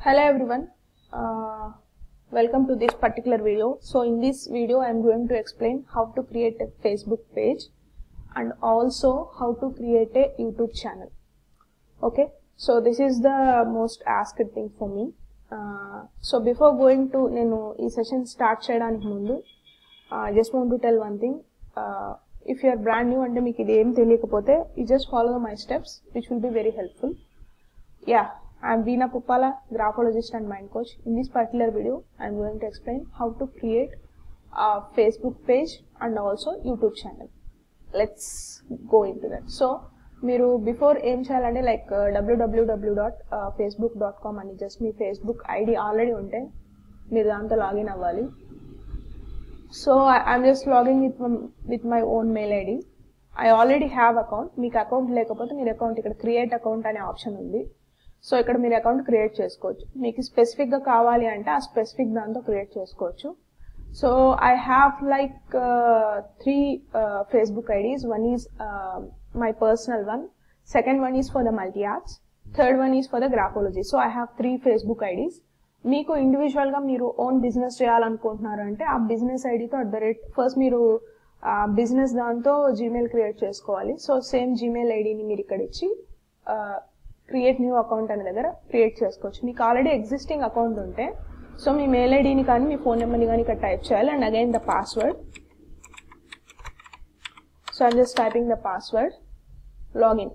Hello everyone, welcome to this particular video. So in this video I am going to explain how to create a Facebook page and also how to create a YouTube channel. Okay, so this is the most asked thing for me. So before going to ee session start cheyadaniki mundu I just want to tell one thing. If you are brand new ante meeku idi em teliyakapothe you just follow my steps which will be very helpful. Yeah, I am Veena Puppala, graphologist and mind coach. In this particular video, I am going to explain how to create a Facebook page and also YouTube channel. Let's go into that. So, మీరు before ఏం చేయాలంటే like www.facebook.com అని just మీ Facebook ID already ఉంటే మీరు దాంతో login అవ్వాలి. So, I am just logging with my own mail ID. I already have account. మీకు account లేకపోతే మీరు అకౌంట్ ఇక్కడ క్రియేట్ అకౌంట్ అనే ఆప్షన్ ఉంది. సో ఇక్కడ మీరు అకౌంట్ క్రియేట్ చేసుకోవచ్చు. మీకు స్పెసిఫిక్ గా కావాలి అంటే ఆ స్పెసిఫిక్ దాంతో క్రియేట్ చేసుకోవచ్చు. So I have like 3 Facebook IDs. One is my personal one, second one is for the multi arts, third one is for the graphology. So I have 3 Facebook IDs. మీకు individual గా మీరు own business చేయాలనుకుంటున్నారు అంటే ఆ business ఐడితో first మీరు business దాంతో Gmail create చేసుకోవాలి. సో సేమ్ జీమెయిల్ ఐడిని మీరు ఇక్కడ ఇచ్చి క్రియేట్ న్యూ అకౌంట్ అనే దగ్గర క్రియేట్ చేసుకోవచ్చు. మీకు ఆల్రెడీ ఎగ్జిస్టింగ్ అకౌంట్ ఉంటే సో మీ మెయిల్ ఐడిని కానీ మీ ఫోన్ నెంబర్ని కానీ ఇక్కడ టైప్ చేయాలి and again the password. So I'm just typing the password, login.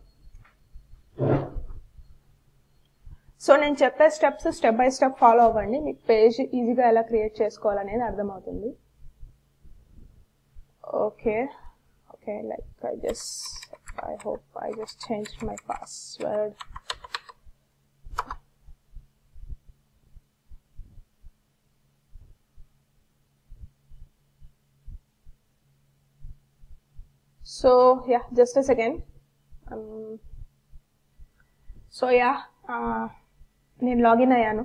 So నేను చెప్పే steps step by step follow అవ్వండి, మీకు పేజ్ ఈజీగా ఎలా క్రియేట్ చేసుకోవాలనేది అర్థమవుతుంది. Okay like I hope I just changed my password. So yeah, just a second. So yeah, నేను login అయ్యాను.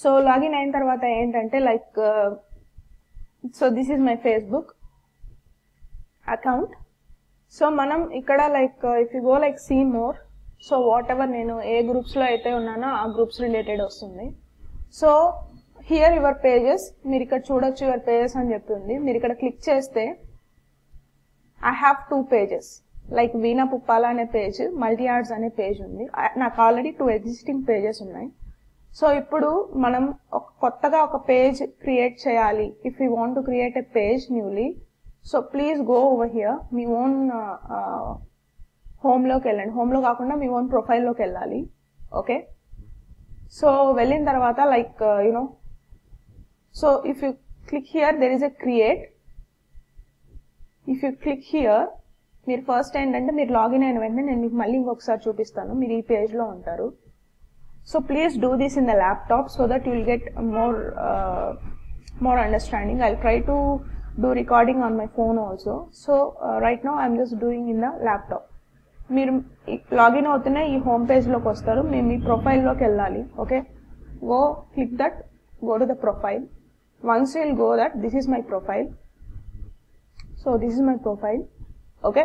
సో లాగిన్ అయిన తర్వాత ఏంటంటే like so this is my Facebook account. So మనం ఇక్కడ like if you go like see more, so whatever నేను ఏ గ్రూప్స్లో అయితే ఉన్నానో ఆ గ్రూప్స్ రిలేటెడ్ వస్తుంది. సో హియర్ యువర్ పేజెస్, మీరు ఇక్కడ చూడొచ్చు యువర్ పేజెస్ అని చెప్తుంది. మీరు ఇక్కడ క్లిక్ చేస్తే I have 2 pages, like Veena Puppala అనే పేజ్, మల్టీ ఆర్ట్స్ అనే పేజ్ ఉంది. నాకు ఆల్రెడీ 2 ఎగ్జిస్టింగ్ పేజెస్ ఉన్నాయి. సో ఇప్పుడు మనం కొత్తగా ఒక పేజ్ క్రియేట్ చేయాలి. If you want to create a page newly, so please go over here. మీ ఓన్ హోమ్లోకి వెళ్ళండి, హోమ్లో కాకుండా మీ ఓన్ ప్రొఫైల్లోకి వెళ్ళాలి. ఓకే, సో వెళ్ళిన తర్వాత like you know, so if you click here there is a create. If you click here, మీరు first ఏంటంటే మీరు లాగిన్ అయిన వెంటనే నేను మీకు మళ్ళీ ఇంకొకసారి చూపిస్తాను, మీరు ఈ పేజ్లో ఉంటారు. So please do this in the laptop so that you will get more understanding. I'll try to do recording on my phone also. So right now I'm just doing in the laptop. మీరు login అవుతున్న ఈ home పేజ్లోకి వస్తారు, మేము మీ ప్రొఫైల్లోకి వెళ్ళాలి. Okay, go click that, go to the profile. Once you will go that, this is my profile. So this is my profile. Okay,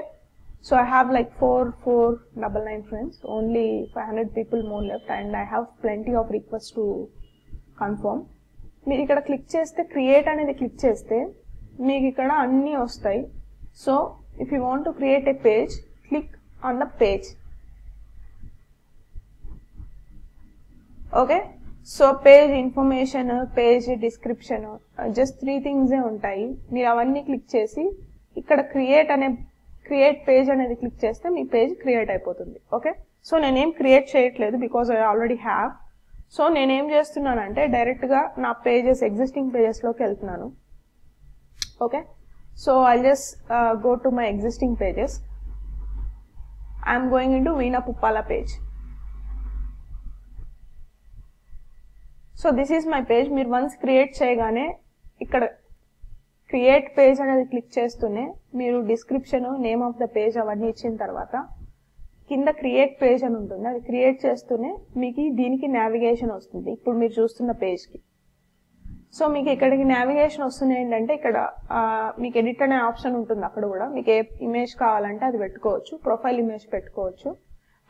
so I have like 499 friends, only 500 people more left and I have plenty of requests to confirm. మీరు ఇక్కడ click చేస్తే create అనేది click చేస్తే మీకు ఇక్కడ అన్నీ వస్తాయి. So if you want to create a page, click on the page. Okay, so page information, page description, just 3 థింగ్సే ఉంటాయి. మీరు అవన్నీ క్లిక్ చేసి ఇక్కడ క్రియేట్ పేజ్ అనేది క్లిక్ చేస్తే మీ పేజ్ క్రియేట్ అయిపోతుంది. ఓకే, సో నేనేం క్రియేట్ చేయట్లేదు because I already have. So నేనేం చేస్తున్నానంటే డైరెక్ట్గా నా పేజెస్ ఎగ్జిస్టింగ్ పేజెస్లోకి వెళ్తున్నాను. Okay, so I just go to my existing pages. I'm going in to veena Puppala page. So this is my page. మీరు once create చేయగానే ఇక్కడ క్రియేట్ పేజ్ అనేది click చేస్తూనే మీరు description, name of the page అవన్నీ ఇచ్చిన తర్వాత కింద క్రియేట్ పేజ్ అని ఉంటుంది, అది క్రియేట్ చేస్తూనే మీకు దీనికి నావిగేషన్ వస్తుంది ఇప్పుడు మీరు చూస్తున్న పేజ్కి. సో మీకు ఇక్కడికి నావిగేషన్ వస్తుంది ఏంటంటే ఇక్కడ మీకు ఎడిట్ అనే ఆప్షన్ ఉంటుంది, అక్కడ కూడా మీకు ఏ ఇమేజ్ కావాలంటే అది పెట్టుకోవచ్చు, ప్రొఫైల్ ఇమేజ్ పెట్టుకోవచ్చు.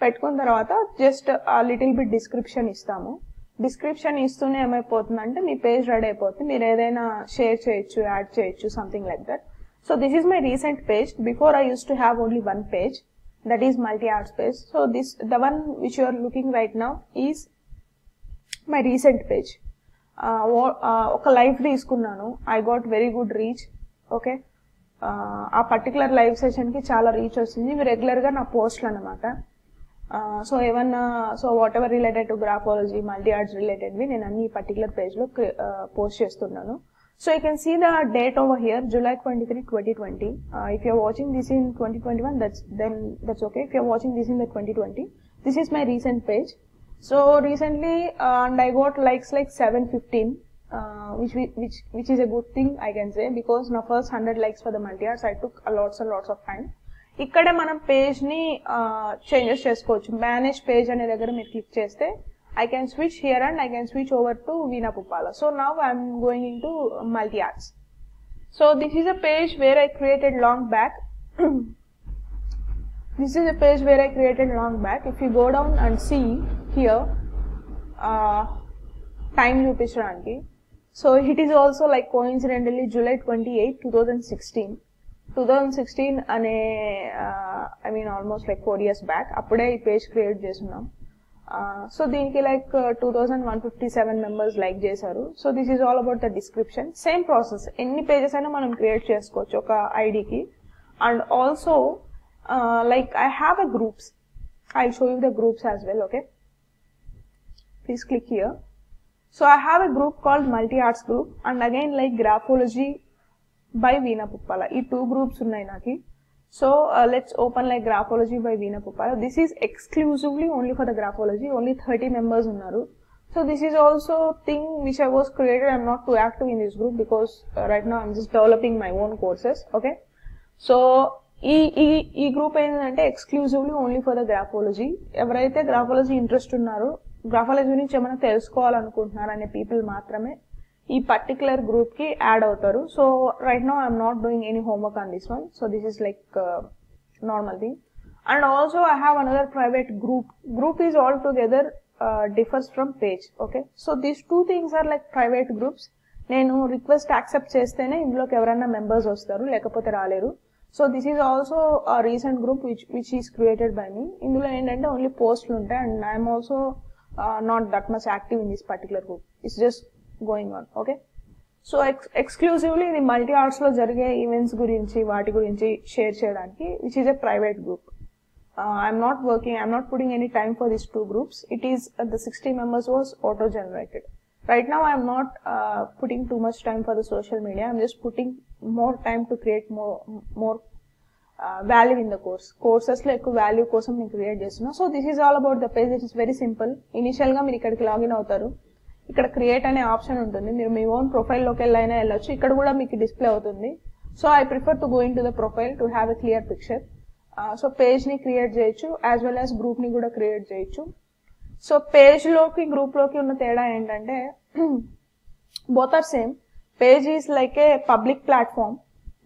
పెట్టుకున్న తర్వాత జస్ట్ లిటిల్ బిట్ డిస్క్రిప్షన్ ఇస్తాము. డిస్క్రిప్షన్ ఇస్తూనే ఏమైపోతుందంటే మీ పేజ్ రెడీ అయిపోతుంది, మీరు ఏదైనా షేర్ చేయొచ్చు, యాడ్ చేయొచ్చు, something like that. So this is my recent page. Before I use to have only one page, that is multi arts page. So the one which you are looking right now is my recent page. ఒక live తీసుకున్నాను, I got very good reach. Okay, ఆ particular live సెషన్కి చాలా reach వచ్చింది. ఇవి రెగ్యులర్గా నా పోస్ట్లు అనమాట. సో ఏమన్నా whatever related to graphology, multi arts రిలేటెడ్వి నేను అన్ని పర్టికులర్ పేజ్లో పోస్ట్ చేస్తున్నాను. So you can see the date over here, July 23, 2020. If you're watching this in 2021, that's okay. If you're watching this in the 2020, this is my recent page. So recently, and I got likes like 715, which is a good thing I can say, because na first 100 likes for the multi arts I took lots and lots of time. ఇక్కడే మనం page ని changes చేసుకోవచ్చు. Manage page అనే దగ్గర మీరు click చేస్తే I can switch here and I can switch over to Veena Puppala. So now I'm going into multi arts. So this is a page where I created long back. This is a page where I created long back. If you go down and see here, time చూపించడానికి. So it is also like coincidentally July 28, 2016. 2016 అనే I mean almost like 4 years back అప్పుడే ఈ page create చేస్తున్నాం. So దీనికి like 2157 members like చేశారు. So this is all about the description. Same process, ఎన్ని pages అయినా మనం క్రియేట్ చేసుకోవచ్చు ఒక ఐడికి. And also like I have a groups. I'll show you the groups as well. Okay, please click here. So I have a group called multi arts group, and again like graphology by Veena Puppala. ఈ 2 groups ఉన్నాయి నాకు. So let's open like graphology by Veena Puppala. This is exclusively only for the graphology. Only 30 members unnaru. So this is also thing which I was created. I'm not too active in this group because right now I'm just developing my own courses. Okay, so ఈ group ఏంటంటే exclusively only for the graphology. ఎవరైతే graphology interest ఉన్నారో, graphology గురించి ఏమైనా తెలుసుకోవాలనుకుంటున్నారు అనే people మాత్రమే ఈ పర్టికులర్ గ్రూప్ కి యాడ్ అవుతారు. So right now I'm not doing any homework on this one. So this is like normal thing. And also I have another private group. Group is altogether differs from page. Okay, so these 2 things are like private groups. నేను request accept చేస్తేనే ఇందులోకి ఎవరైనా members వస్తారు, లేకపోతే రాలేరు. So this is also recent group which is created by me. ఇందులో ఏంటంటే only పోస్ట్లు ఉంటాయి. And I'm also not that much active in this particular group. It's just going on. Okay, so ఎక్స్క్లూజివ్లీ ఇది మల్టీ ఆర్ట్స్ లో జరిగే events గురించి, వాటి గురించి షేర్ చేయడానికి, which is a private group. I'm not putting any time for this 2 groups. It is the 60 members was auto generated. Right now I'm not putting too much time for the social media. I'm just putting more time to create more value in the course. Courses లో ఎక్కువ value కోసం నేను create చేస్తున్నా. So this is all about the page. It is very simple. Initial గా మీరు ఇక్కడికి login అవుతారు. ఇక్కడ క్రియేట్ అనే ఆప్షన్ ఉంటుంది. మీరు మీ ఓన్ ప్రొఫైల్లోకి వెళ్ళైనా వెళ్ళొచ్చు. ఇక్కడ కూడా మీకు డిస్ప్లే అవుతుంది. So I prefer to go in to the profile to have a clear picture. So page ని క్రియేట్ చేయొచ్చు, యాజ్ వెల్ యాజ్ గ్రూప్ ని కూడా క్రియేట్ చేయొచ్చు. సో పేజ్ లోకి గ్రూప్ లోకి ఉన్న తేడా ఏంటంటే both are same. Page is like a public platform,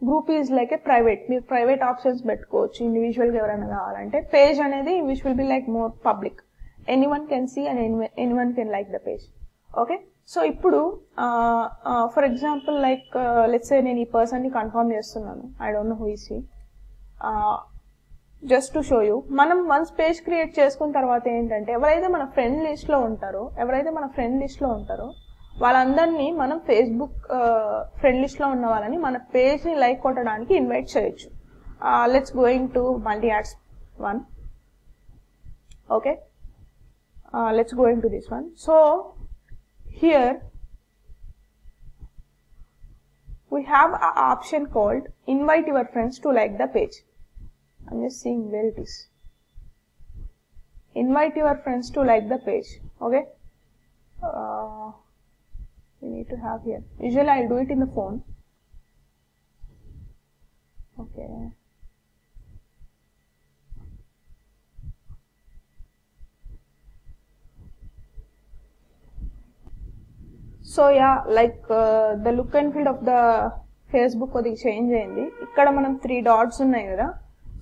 group is like a private. మీరు ప్రైవేట్ ఆప్షన్స్ పెట్టుకోవచ్చు ఇండివిజువల్ గా ఎవరైనా కావాలంటే. పేజ్ అనేది which will be like more public. Anyone can see and anyone can like the page. Okay, so ఇప్పుడు for example like let's say నేను ఈ person ని కన్ఫర్మ్ చేస్తున్నాను. I don't know who is he. Just to show you, మనం once page create చేసుకున్న తర్వాత ఏంటంటే ఎవరైతే మన ఫ్రెండ్ లిస్ట్ లో ఉంటారో వాళ్ళందరినీ మనం ఫేస్బుక్ ఫ్రెండ్ లిస్ట్ లో ఉన్న వాళ్ళని మన పేజ్ ని లైక్ కొట్టడానికి ఇన్వైట్ చేయొచ్చు. Let's going to multi arts 1. Okay, let's going to this one. So here we have an option called invite your friends to like the page. I'm just seeing where it is. Invite your friends to like the page. Okay, we need to have here. Usually I'll do it in the phone. Okay, so yeah like the look and feel of the Facebook కొద్దిగా change అయింది. ఇక్కడ మనం 3 dots ఉన్నాయి కదా.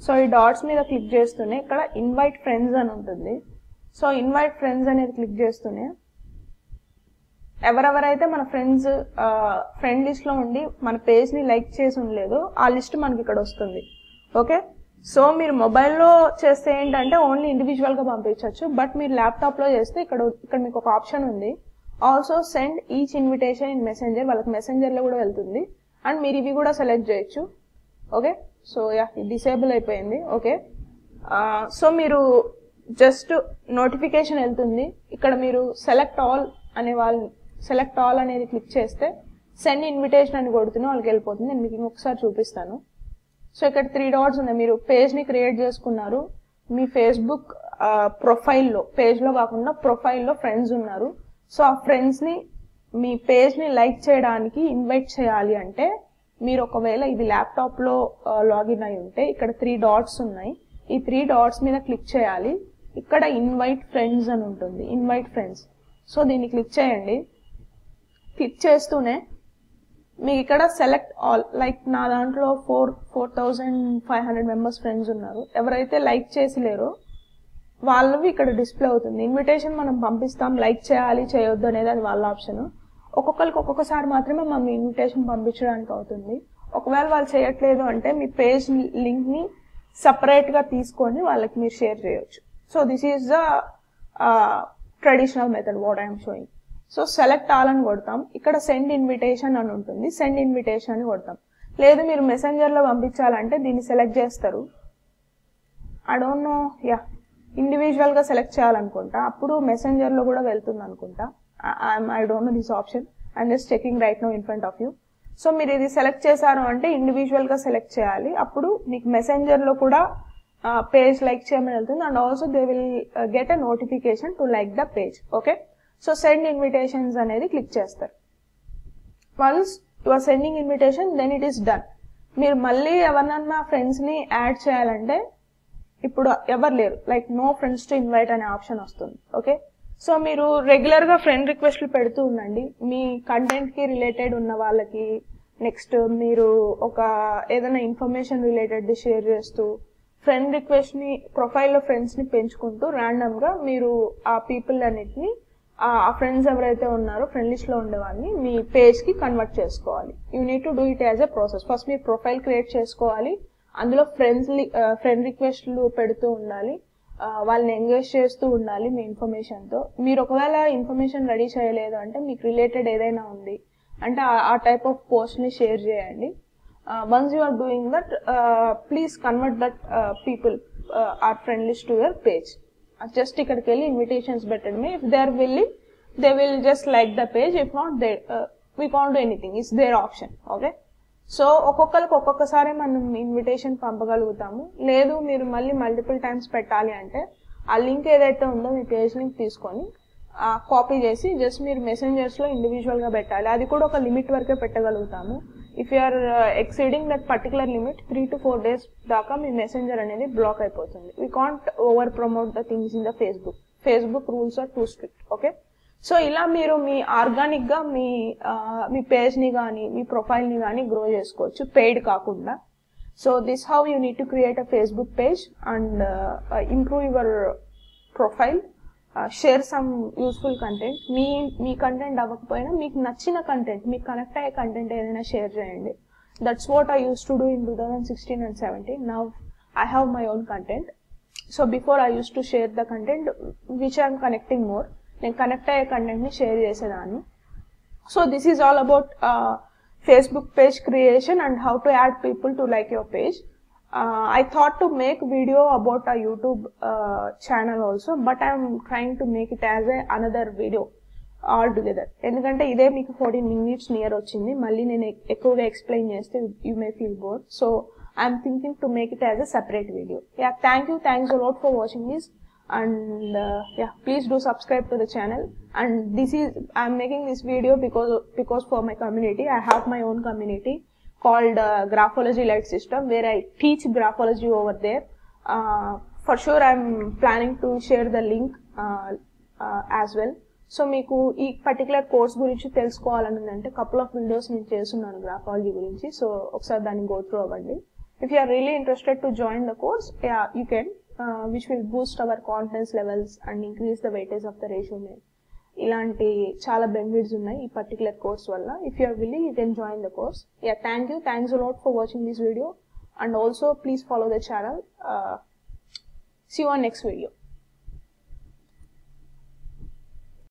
So ఈ dots మీద click చేస్తూనే ఇక్కడ ఇన్వైట్ ఫ్రెండ్స్ అని ఉంటుంది. సో ఇన్వైట్ ఫ్రెండ్స్ అనేది క్లిక్ చేస్తూనే ఎవరెవరైతే మన ఫ్రెండ్ లిస్ట్ లో ఉండి మన పేజ్ ని లైక్ చేసి ఉండలేదో ఆ లిస్ట్ మనకి ఇక్కడ వస్తుంది. ఓకే, సో మీరు మొబైల్లో చేస్తే ఏంటంటే ఓన్లీ ఇండివిజువల్ గా పంపించవచ్చు. బట్ మీరు ల్యాప్టాప్ లో చేస్తే ఇక్కడ మీకు ఒక ఆప్షన్ ఉంది, also send each invitation in messenger. వాళ్ళకి మెసెంజర్ లో కూడా వెళ్తుంది అండ్ మీరు ఇవి కూడా సెలెక్ట్ చేయొచ్చు. ఓకే, సో డిసేబుల్ అయిపోయింది. ఓకే, సో మీరు జస్ట్ నోటిఫికేషన్ వెళ్తుంది, ఇక్కడ మీరు సెలెక్ట్ ఆల్ అనేది క్లిక్ చేస్తే సెండ్ ఇన్విటేషన్ అని కొడుతున్నా వాళ్ళకి వెళ్ళిపోతుంది. నేను మీకు ఇంకొకసారి చూపిస్తాను. సో ఇక్కడ 3 డాట్స్ ఉన్నాయి. మీరు పేజ్ ని క్రియేట్ చేసుకున్నారు, మీ ఫేస్బుక్ ప్రొఫైల్లో, పేజ్ లో కాకుండా ప్రొఫైల్లో ఫ్రెండ్స్ ఉన్నారు. సో ఆ ఫ్రెండ్స్ ని మీ పేజ్ ని లైక్ చేయడానికి ఇన్వైట్ చేయాలి అంటే మీరు ఒకవేళ ఇది ల్యాప్టాప్ లో లాగిన్ అయి ఉంటే ఇక్కడ 3 డాట్స్ ఉన్నాయి. ఈ 3 డాట్స్ మీద క్లిక్ చేయాలి. ఇక్కడ ఇన్వైట్ ఫ్రెండ్స్ అని ఉంటుంది, ఇన్వైట్ ఫ్రెండ్స్. సో దీన్ని క్లిక్ చేయండి. క్లిక్ చేస్తూనే మీకు ఇక్కడ సెలెక్ట్ ఆల్, లైక్ నా దాంట్లో 4,500 మెంబర్స్ ఫ్రెండ్స్ ఉన్నారు. ఎవరైతే లైక్ చేసి లేరో వాళ్ళవి ఇక్కడ డిస్ప్లే అవుతుంది. ఇన్విటేషన్ మనం పంపిస్తాం, లైక్ చేయాలి చేయొద్దు అనేది అది వాళ్ళ ఆప్షన్. ఒక్కొక్కరికి ఒక్కొక్కసారి మాత్రమే మనం ఇన్విటేషన్ పంపించడానికి అవుతుంది. ఒకవేళ వాళ్ళు చేయట్లేదు అంటే మీ పేజ్ లింక్ ని సపరేట్ గా తీసుకొని వాళ్ళకి మీరు షేర్ చేయొచ్చు. So this is the traditional method what I'm showing. So select all అని కొడతాం. ఇక్కడ సెండ్ ఇన్విటేషన్ అని ఉంటుంది, సెండ్ ఇన్విటేషన్ అని కొడతాం. లేదు మీరు మెసెంజర్ లో పంపించాలంటే దీన్ని సెలెక్ట్ చేస్తారు. ఐ డోంట్ నో, ఇండివిజువల్ గా సెలెక్ట్ చేయాలనుకుంటా, అప్పుడు మెసెంజర్ లో కూడా వెళ్తుంది అనుకుంటా. I don't no this option, I'm just checking right now in front of you. So మీరు ఇది సెలెక్ట్ చేశారు అంటే ఇండివిజువల్ గా సెలెక్ట్ చేయాలి, అప్పుడు మీకు మెసెంజర్ లో కూడా పేజ్ లైక్ చేయమని వెళ్తుంది and also they will get a notification to like the page. Okay, so send invitations అనేది క్లిక్ చేస్తారు. Once you are sending invitation then it is done. మీరు మళ్ళీ ఎవరినన్నా ఫ్రెండ్స్ ని యాడ్ చేయాలంటే ఇప్పుడు ఎవరు లేరు, like no friends to invite అనే ఆప్షన్ వస్తుంది. ఓకే, సో మీరు రెగ్యులర్ గా ఫ్రెండ్ రిక్వెస్ట్లు పెడుతూ ఉండండి మీ కంటెంట్ కి రిలేటెడ్ ఉన్న వాళ్ళకి. నెక్స్ట్ మీరు ఒక ఏదైనా ఇన్ఫర్మేషన్ రిలేటెడ్ షేర్ చేస్తూ ఫ్రెండ్ రిక్వెస్ట్ ని ప్రొఫైల్లో ఫ్రెండ్స్ ని పెంచుకుంటూ ర్యాండమ్ గా మీరు ఆ పీపుల్ అన్నిటిని ఆ ఫ్రెండ్స్ ఎవరైతే ఉన్నారో ఫ్రెండ్ లిస్ట్ లో ఉండేవాడిని మీ పేజ్ కి కన్వర్ట్ చేసుకోవాలి. You need to do it as a process. First మీరు ప్రొఫైల్ క్రియేట్ చేసుకోవాలి, అందులో ఫ్రెండ్ రిక్వెస్ట్లు పెడుతూ ఉండాలి, వాళ్ళని ఎంగేజ్ చేస్తూ ఉండాలి మీ ఇన్ఫర్మేషన్ తో. మీరు ఒకవేళ ఇన్ఫర్మేషన్ రెడీ చేయలేదు అంటే మీకు రిలేటెడ్ ఏదైనా ఉంది అంటే ఆ టైప్ ఆఫ్ పోస్ట్ ని షేర్ చేయండి. Once you are doing that please convert that people are friend list to your page. Just ఇక్కడికి వెళ్ళి ఇన్విటేషన్స్ పెట్టడమే. If they are willing they will just like the page, if not they we can't do anything, it's their option. Okay, so ఒక్కొక్కరికి ఒక్కొక్కసారి మనం invitation పంపగలుగుతాము. లేదు మీరు మళ్ళీ multiple times పెట్టాలి అంటే ఆ లింక్ ఏదైతే ఉందో మీ పేజ్ లింక్ తీసుకొని కాపీ చేసి జస్ట్ మీరు మెసెంజర్స్ లో ఇండివిజువల్ గా పెట్టాలి. అది కూడా ఒక లిమిట్ వరకే పెట్టగలుగుతాము. If you are exceeding that particular limit 3 to 4 days దాకా మీ మెసెంజర్ అనేది బ్లాక్ అయిపోతుంది. We can't over promote the things in the Facebook rules are too strict. Okay, so ఇలా మీరు మీ ఆర్గానిక్ గా మీ పేజ్ ని కానీ మీ ప్రొఫైల్ ని కానీ గ్రో చేసుకోవచ్చు పెయిడ్ కాకుండా. So this how you need to create a Facebook page and improve your profile, share some useful content. Me content అవ్వకపోయినా మీకు నచ్చిన కంటెంట్, మీకు కనెక్ట్ అయ్యే కంటెంట్ ఏదైనా షేర్ చేయండి. That's what I use to do in 2016 and 17. Now I have my own content. So before I used to share the content which I am connecting more. నేను connect అయ్యే content ని share చేసేదాన్ని. So this is all about Facebook page creation and how to add people to like your page. I thought to make video about a YouTube channel also, but I am trying to make it as another video altogether. ఎందుకంటే ఇదే మీకు 14 minutes near వచ్చింది, మళ్ళీ నేను ఎక్కువగా explain చేస్తే you may feel bored. So I am thinking to make it as a separate video. Yeah, thanks a lot for watching this. And please do subscribe to the channel. And I am making this video because for my community. I have my own community called Graphology Light System, where I teach graphology over there. For sure I am planning to share the link as well. So మీకు ఈ particular course గురించి తెలుసుకోవాలని అంటే couple of videos నేను చేస్తున్నాను graphology గురించి. So ఒకసారి దాన్ని గో త్రూ అవ్వండి. If you are really interested to join the course, you can, which will boost our confidence levels and increase the weightage of the resume. ఇలాంటి చాలా benefits ఉన్నాయి ఈ పర్టికులర్ కోర్స్ వల్ల. If you are willing you can join the course. Yeah, thanks a lot for watching this video, and also please follow the channel. See you on next video.